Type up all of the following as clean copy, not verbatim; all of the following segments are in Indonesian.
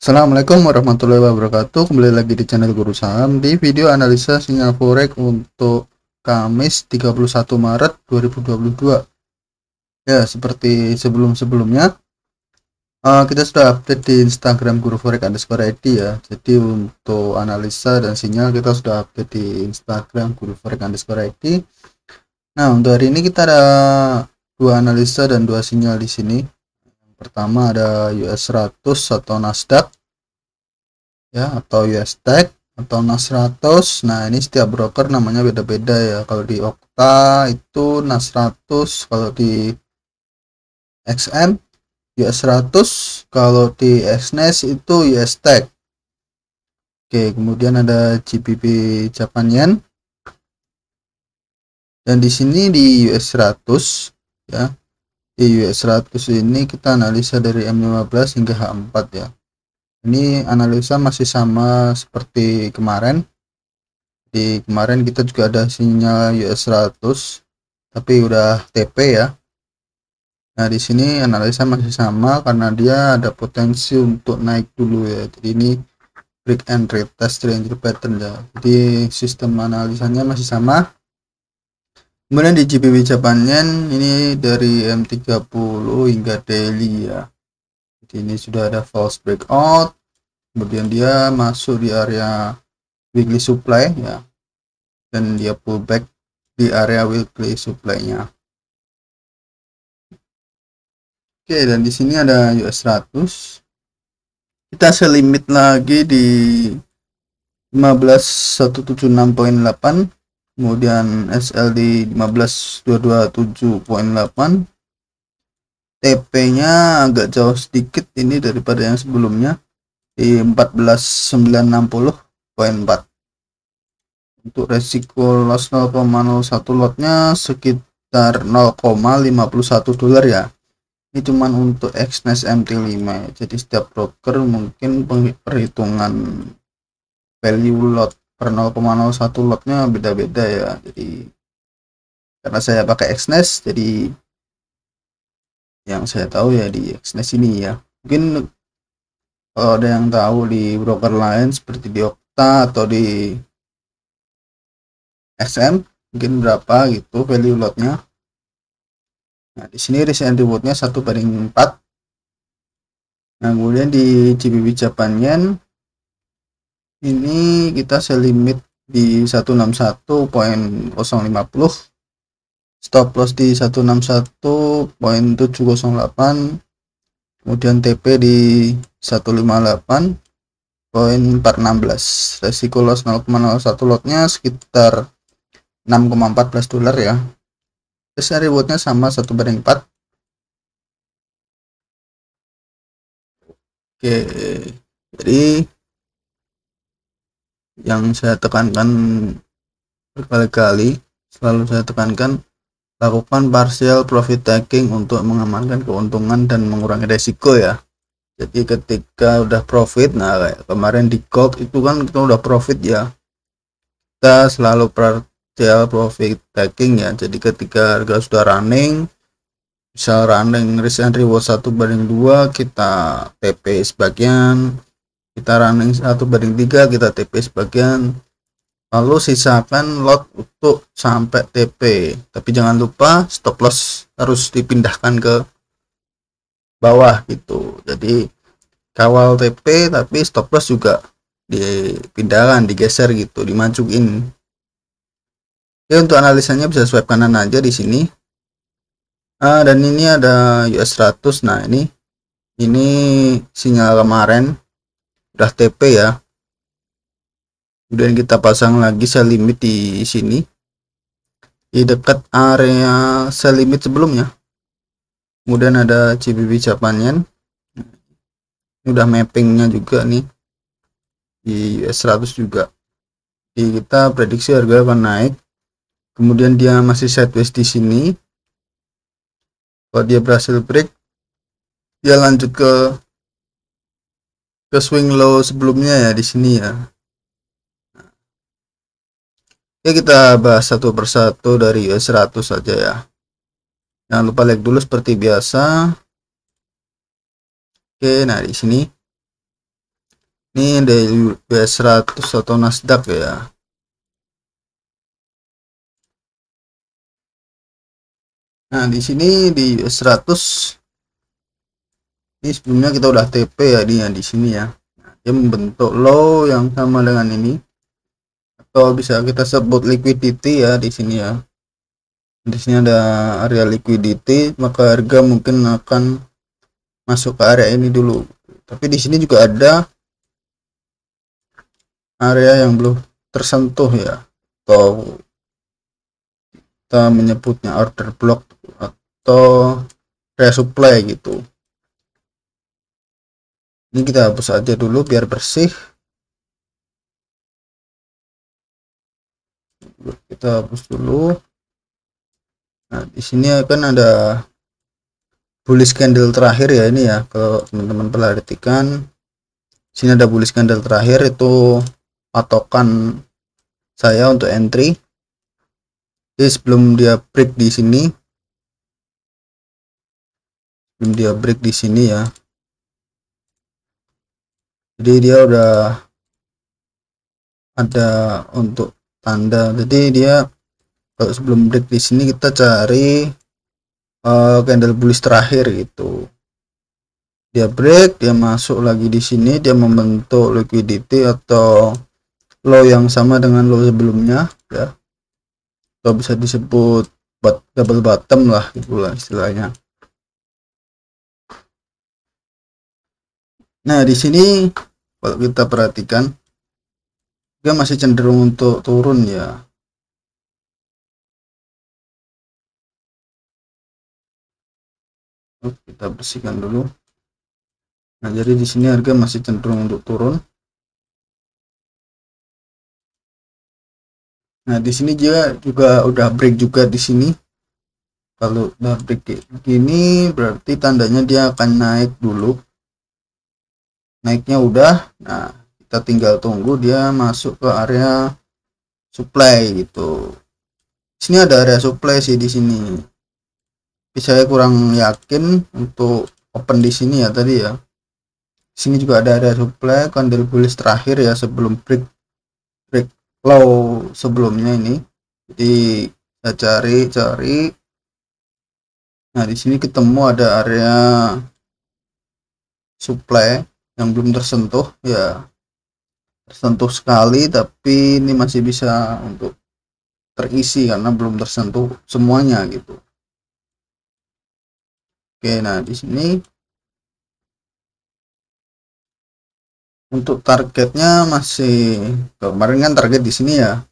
Assalamualaikum warahmatullahi wabarakatuh. Kembali lagi di channel Guru Saham di video analisa sinyal forex untuk Kamis 31 Maret 2022. Ya, seperti sebelum-sebelumnya, kita sudah update di Instagram Guru Forex underscore ID ya. Jadi untuk analisa dan sinyal kita sudah update di Instagram Guru Forex underscore ID. Nah, untuk hari ini kita ada dua analisa dan dua sinyal di sini. Yang pertama ada US 100 atau Nasdaq ya, atau US Tech atau NAS 100. Nah, ini setiap broker namanya beda-beda ya. Kalau di Okta itu NAS 100, kalau di XM US 100, kalau di Exness itu US Tech. Oke, kemudian ada GBP Japan Yen. Dan di sini di US 100 ya. Di US 100 ini kita analisa dari M15 hingga H4 ya. Ini analisa masih sama seperti kemarin. Di kemarin kita juga ada sinyal US 100 tapi udah TP ya. Nah, di sini analisa masih sama karena dia ada potensi untuk naik dulu ya. Jadi ini break and retest triangle pattern ya. Jadi sistem analisanya masih sama. Kemudian di GBP Japan Yen ini dari M30 hingga daily ya. Jadi ini sudah ada false breakout. Kemudian dia masuk di area weekly supply ya. Dan dia pullback di area weekly supply-nya. Oke, dan di sini ada US 100. Kita selimit lagi di 15176.8, kemudian SL di 15227.8. TP-nya agak jauh sedikit ini daripada yang sebelumnya di 14960.4. Untuk resiko loss 0,01 lotnya sekitar 0,51 dolar ya. Ini cuman untuk Exness MT5 ya. Jadi setiap broker mungkin perhitungan value lot per 0,01 lotnya beda-beda ya. Jadi karena saya pakai Exness, jadi yang saya tahu ya di Exness ini ya. Mungkin kalau ada yang tahu di broker lain seperti di Okta atau di XM mungkin berapa gitu value lotnya. Nah, di sini risk and rewardnya 1/4. Nah, kemudian di GBP Japan Yen ini kita selimit di 161.050, stop loss di 161.708, kemudian TP di 158.416. Resiko loss 0,01 lotnya sekitar 6,14 dolar ya. Risk and rewardnya sama 1/4. Oke, jadi yang saya tekankan berkali-kali, selalu saya tekankan, lakukan partial profit taking untuk mengamankan keuntungan dan mengurangi resiko ya. Jadi ketika udah profit, nah kayak kemarin di gold itu kan kita udah profit ya, kita selalu partial profit taking ya. Jadi ketika harga sudah running, misal running risk and reward 1/2, kita TP sebagian, kita running 1/3, kita TP sebagian, lalu sisakan lot untuk sampai TP. Tapi jangan lupa stop loss harus dipindahkan ke bawah gitu. Jadi kawal TP tapi stop loss juga dipindahkan, digeser gitu, dimajuin. Oke, untuk analisanya bisa swipe kanan aja di sini. Dan ini ada US 100. Nah, ini sinyal kemarin udah TP ya. Kemudian kita pasang lagi sell limit di sini di dekat area sell limit sebelumnya. Kemudian ada GBP Japan Yen. Ini udah mappingnya juga nih di US 100 juga. Jadi kita prediksi harga akan naik. Kemudian dia masih sideways di sini. Kalau dia berhasil break, dia lanjut ke swing low sebelumnya ya di sini ya. Oke, kita bahas satu persatu dari US 100 saja ya. Jangan lupa like dulu seperti biasa. Oke, nah di sini Ini dari US 100 atau Nasdaq ya. Nah, di sini di US 100 ini sebelumnya kita udah TP ya, dia di sini ya. Nah, dia membentuk low yang sama dengan ini, atau bisa kita sebut liquidity ya di sini ya. Di sini ada area liquidity, maka harga mungkin akan masuk ke area ini dulu. Tapi di sini juga ada area yang belum tersentuh ya, atau kita menyebutnya order block atau resupply gitu. Ini kita hapus aja dulu biar bersih. Kita hapus dulu. Nah, di sini akan ada bullish candle terakhir ya ini ya. Kalau teman-teman perhatikan, sini ada bullish candle terakhir, itu patokan saya untuk entry. Jadi sebelum dia break di sini, ya. Jadi dia udah ada untuk tanda. Jadi dia kalau sebelum break di sini kita cari candle bullish terakhir gitu. Dia break, dia masuk lagi di sini, dia membentuk liquidity atau low yang sama dengan low sebelumnya ya, atau bisa disebut double bottom lah itulah istilahnya. Nah, di sini kalau kita perhatikan dia masih cenderung untuk turun ya. Kita bersihkan dulu. Nah, jadi di sini harga masih cenderung untuk turun. Nah, di sini dia juga udah break juga di sini. Kalau udah break begini berarti tandanya dia akan naik dulu. Naiknya udah. Nah, kita tinggal tunggu dia masuk ke area supply gitu. Di sini ada area supply sih di sini. Tapi saya kurang yakin untuk open di sini ya tadi ya. Di sini juga ada area supply candle bullish terakhir ya sebelum break low sebelumnya ini. Jadi saya cari. Nah, di sini ketemu ada area supply yang belum tersentuh ya. Tersentuh sekali tapi ini masih bisa untuk terisi karena belum tersentuh semuanya gitu. Oke, nah di sini untuk targetnya masih kemarin kan target di sini ya.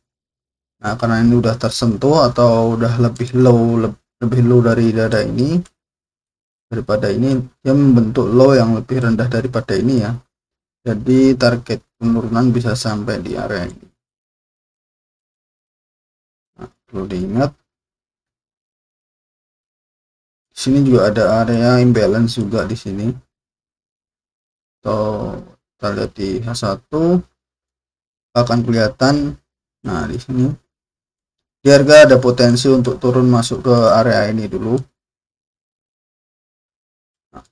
Nah, karena ini udah tersentuh atau udah lebih low dari daripada ini, dia membentuk low yang lebih rendah daripada ini ya. Jadi target penurunan bisa sampai di area ini. Nah, perlu diingat. Di sini juga ada area imbalance juga di sini. Atau kita lihat di H1 akan kelihatan. Nah, di sini di harga ada potensi untuk turun masuk ke area ini dulu. Nah,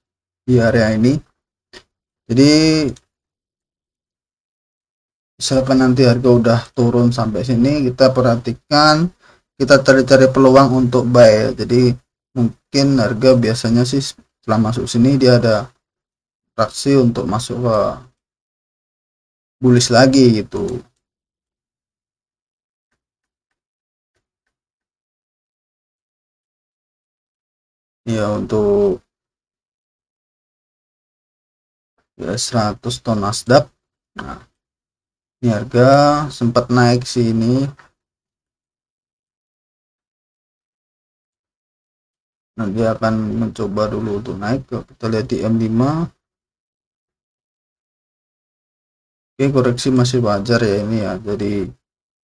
di area ini. Jadi misalkan nanti harga udah turun sampai sini, kita perhatikan, kita cari-cari peluang untuk buy. Jadi mungkin harga biasanya sih setelah masuk sini dia ada traksi untuk masuk ke bullish lagi gitu ya. Untuk ya 100 ton Nasdaq, nah ini harga sempat naik sini. Nah, dia akan mencoba dulu untuk naik. Kita lihat di M5. Oke, koreksi masih wajar ya ini ya. Jadi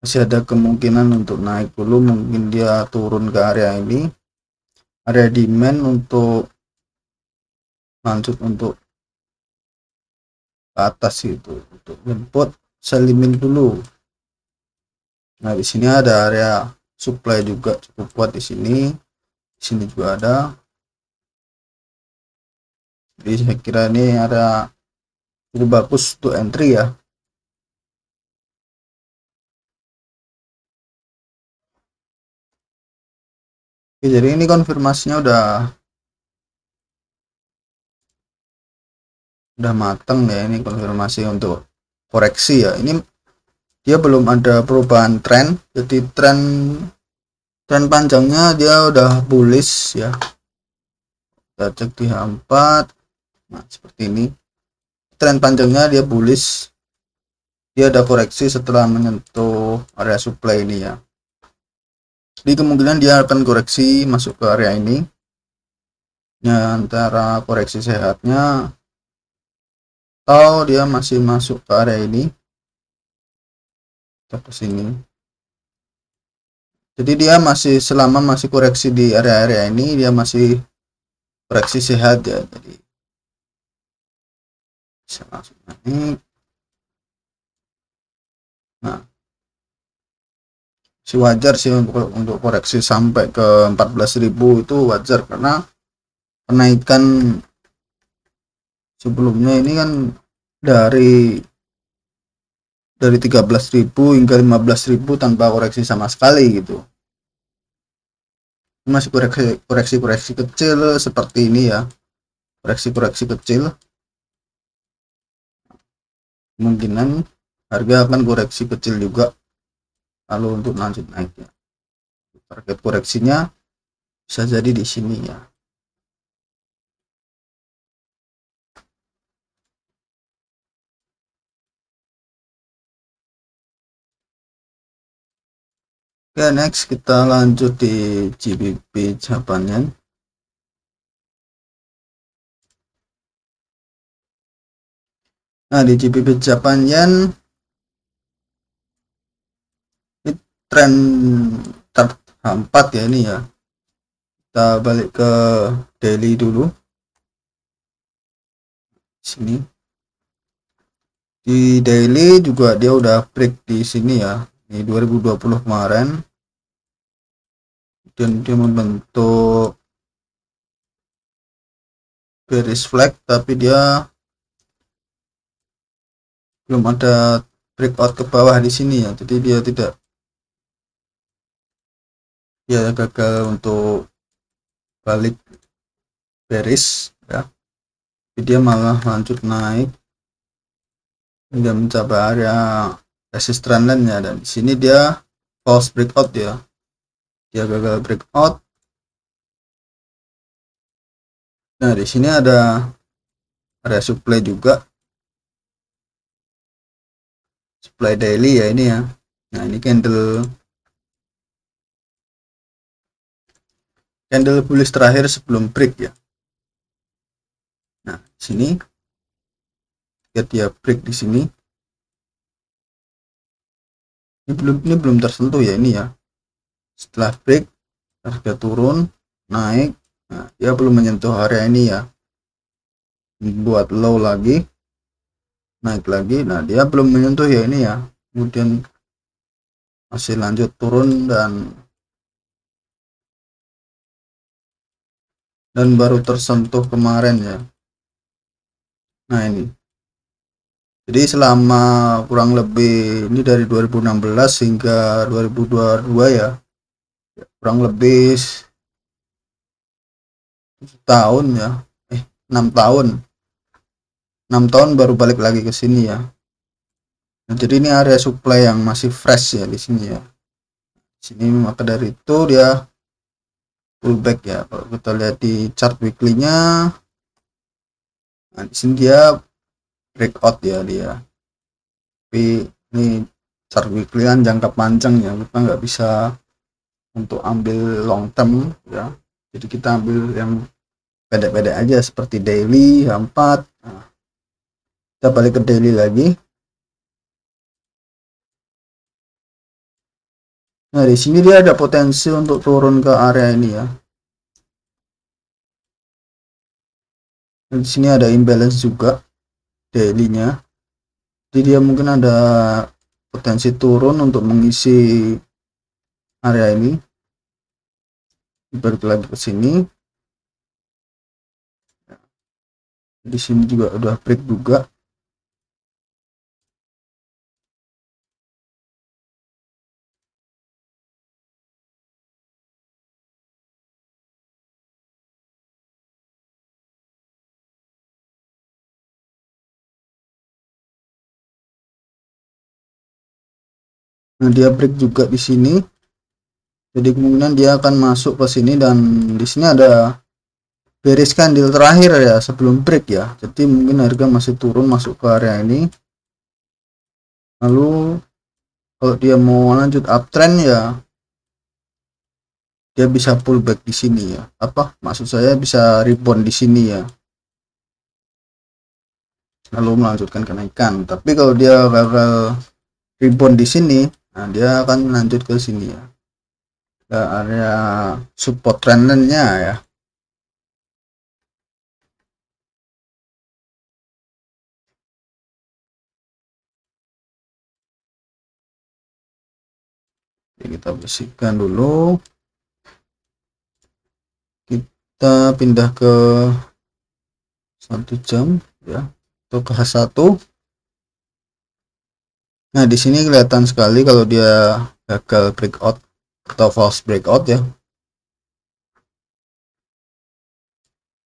masih ada kemungkinan untuk naik dulu, mungkin dia turun ke area ini, area demand untuk lanjut untuk ke atas itu, untuk jemput selimin dulu. Nah, di sini ada area supply juga cukup kuat di sini. Di sini juga ada. Jadi saya kira ini ada cukup bagus untuk entry ya. Oke, jadi ini konfirmasinya udah mateng ya. Ini konfirmasi untuk koreksi ya. Ini dia belum ada perubahan tren, jadi tren panjangnya dia udah bullish ya. Kita cek di H4. Nah, seperti ini. Tren panjangnya dia bullish. Dia ada koreksi setelah menyentuh area supply ini ya. Jadi kemungkinan dia akan koreksi masuk ke area ini. Ya, antara koreksi sehatnya atau dia masih masuk ke area ini. Kita ke sini. Jadi dia masih, selama masih koreksi di area-area ini, dia masih koreksi sehat ya. Jadi bisa langsung naik. Nah, si wajar sih untuk koreksi sampai ke 14.000 itu wajar, karena kenaikan sebelumnya ini kan dari 13.000 hingga 15.000 tanpa koreksi sama sekali gitu. Masih koreksi kecil seperti ini ya, koreksi kecil, kemungkinan harga akan koreksi kecil juga lalu untuk lanjut naiknya. Target koreksinya bisa jadi di sini ya. Oke, next kita lanjut di GBP Japan Yen. Nah, di GBP Japan Yen ini tren H4 ya ini ya. Kita balik ke daily dulu. Sini. Di daily juga dia udah break di sini ya. Di 2020 kemarin. Dan dia membentuk bearish flag, tapi dia belum ada breakout ke bawah di sini ya. Jadi dia gagal untuk balik bearish ya. Jadi dia malah lanjut naik hingga mencapai area resist trendline ya, dan di sini dia false breakout ya. Dia gagal breakout. Nah, di sini ada area supply juga. Supply daily ya ini ya. Nah, ini candle bullish terakhir sebelum break ya. Nah, di sini dia break di sini. Ini belum tersentuh ya ini ya. Setelah break harga turun naik. Nah, dia belum menyentuh area ini ya. Buat low lagi, naik lagi. Nah, dia belum menyentuh ya ini ya. Kemudian masih lanjut turun dan baru tersentuh kemarin ya. Nah, ini. Jadi selama kurang lebih ini dari 2016 hingga 2022 ya. Kurang lebih 7 tahun ya. 6 tahun. 6 tahun baru balik lagi ke sini ya. Nah, jadi ini area supply yang masih fresh ya di sini ya. Di sini maka dari itu dia pullback ya. Kalau kita lihat di chart weekly-nya, nah di sini dia breakout ya dia. Tapi ini chart weekly kan jangka panjang ya, kita nggak bisa untuk ambil long term ya. Jadi kita ambil yang pendek-pendek aja seperti daily H4. Nah, kita balik ke daily lagi. Nah, di sini dia ada potensi untuk turun ke area ini ya. Dan di sini ada imbalance juga daily-nya. Jadi dia mungkin ada potensi turun untuk mengisi area ini. Balik lagi ke sini. Di sini juga udah break juga. Nah, dia break juga di sini. Jadi kemungkinan dia akan masuk ke sini, dan di sini ada bearish candle terakhir ya sebelum break ya. Jadi mungkin harga masih turun masuk ke area ini. Lalu kalau dia mau lanjut uptrend ya, dia bisa pullback di sini ya. Apa maksud saya, bisa rebound di sini ya. Lalu melanjutkan kenaikan. Tapi kalau dia gagal rebound di sini, nah dia akan lanjut ke sini ya. Ke area support trendnya ya. Jadi kita bersihkan dulu. Kita pindah ke 1 jam ya, atau ke H1. Nah, di sini kelihatan sekali kalau dia gagal breakout atau false breakout ya.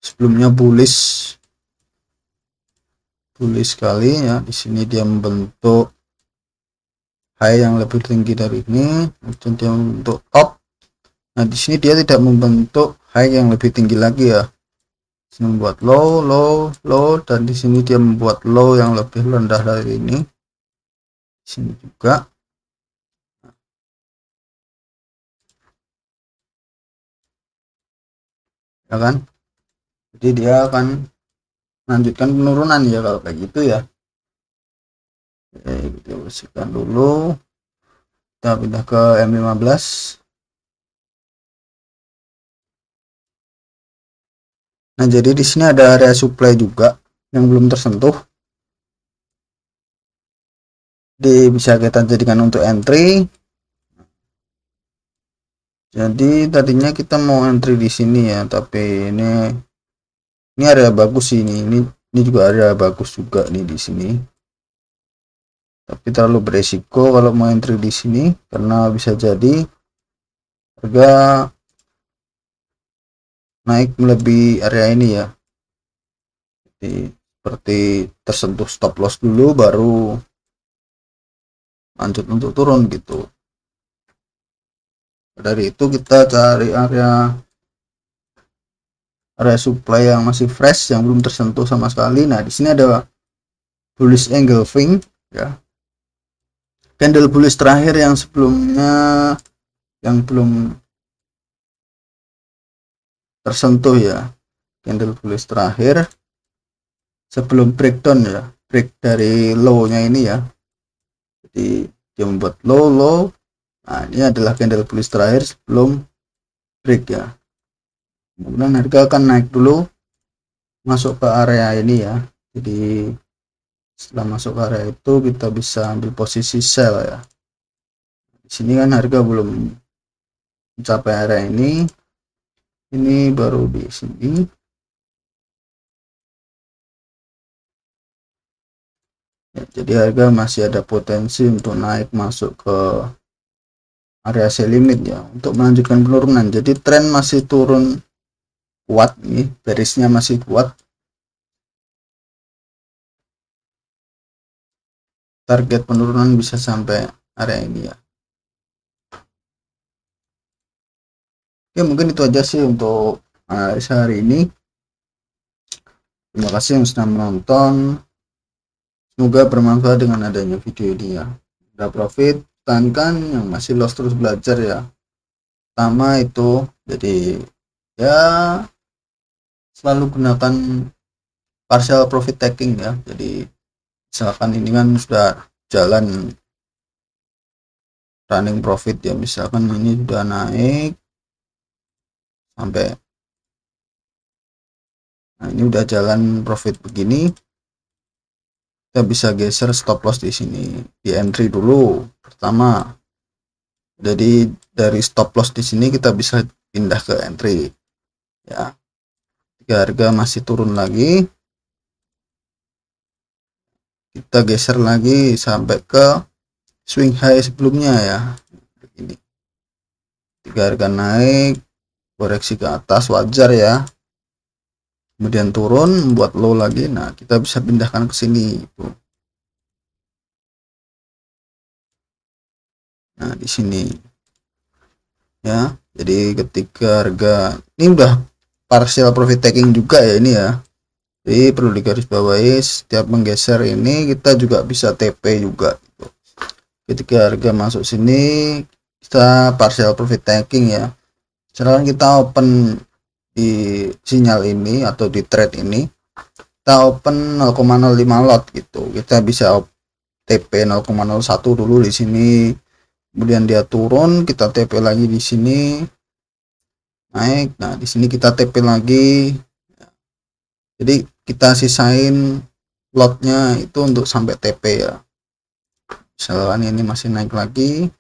Sebelumnya bullish sekali ya. Di sini dia membentuk high yang lebih tinggi dari ini, dan dia membentuk top. Nah, di sini dia tidak membentuk high yang lebih tinggi lagi ya. Sini membuat low, dan di sini dia membuat low yang lebih rendah dari ini. Di sini juga. Ya kan? Jadi dia akan melanjutkan penurunan ya kalau kayak gitu ya. Oke, kita bersihkan dulu. Kita pindah ke M15. Nah, jadi di sini ada area supply juga yang belum tersentuh. Jadi bisa kita jadikan untuk entry. Jadi tadinya kita mau entry di sini ya, tapi ini area bagus sih, ini juga area bagus juga nih di sini. Tapi terlalu beresiko kalau mau entry di sini, karena bisa jadi harga naik melebihi area ini ya. Jadi seperti tersentuh stop loss dulu baru lanjut untuk turun gitu. Dari itu kita cari area supply yang masih fresh, yang belum tersentuh sama sekali. Nah, di sini ada bullish engulfing ya. Candle bullish terakhir yang sebelumnya yang belum tersentuh ya. Candle bullish terakhir sebelum breakdown ya, break dari low-nya ini ya. Jadi dia membuat low. Nah, ini adalah candle bullish terakhir sebelum break ya. Kemudian harga akan naik dulu masuk ke area ini ya. Jadi setelah masuk ke area itu kita bisa ambil posisi sell ya. Di sini kan harga belum mencapai area ini baru di sini. Ya, jadi harga masih ada potensi untuk naik masuk ke area sell limit ya, untuk melanjutkan penurunan. Jadi tren masih turun kuat nih, bearishnya masih kuat. Target penurunan bisa sampai area ini ya. Oke, mungkin itu aja sih untuk analisa hari ini. Terima kasih yang sudah menonton. Semoga bermanfaat dengan adanya video ini ya. Udah profit, tahankan, yang masih loss terus belajar ya. Pertama itu, jadi ya selalu gunakan partial profit taking ya. Jadi misalkan ini kan sudah jalan running profit ya, misalkan ini sudah naik sampai, nah ini udah jalan profit begini, kita bisa geser stop loss di sini, di entry dulu pertama. Jadi dari stop loss di sini kita bisa pindah ke entry ya. Jika harga masih turun lagi, kita geser lagi sampai ke swing high sebelumnya ya. Ini jika harga naik, koreksi ke atas wajar ya, kemudian turun membuat low lagi, nah kita bisa pindahkan ke sini itu. Nah, di sini ya. Jadi ketika harga ini udah partial profit taking juga ya ini ya. Jadi perlu digarisbawahi, setiap menggeser ini kita juga bisa TP juga gitu. Ketika harga masuk sini kita partial profit taking ya. Misalkan kita open di sinyal ini atau di trade ini, kita open 0,05 lot gitu, kita bisa TP 0,01 dulu di sini, kemudian dia turun kita TP lagi di sini, naik, nah di sini kita TP lagi. Jadi kita sisain lotnya itu untuk sampai TP ya. Misalkan ini masih naik lagi,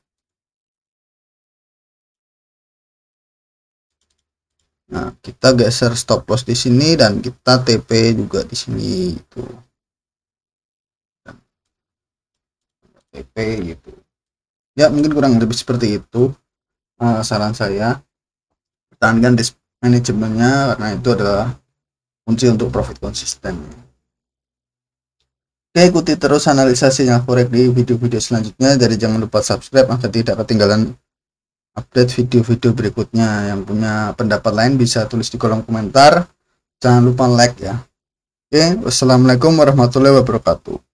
nah kita geser stop loss di sini dan kita TP juga di sini itu TP gitu ya. Mungkin kurang lebih seperti itu. Saran saya pertahankan risk manajemennya karena itu adalah kunci untuk profit konsisten. Oke, ikuti terus analisa sinyal forex di video-video selanjutnya. Jadi jangan lupa subscribe agar tidak ketinggalan update video-video berikutnya. Yang punya pendapat lain bisa tulis di kolom komentar. Jangan lupa like ya. Oke, wassalamualaikum warahmatullahi wabarakatuh.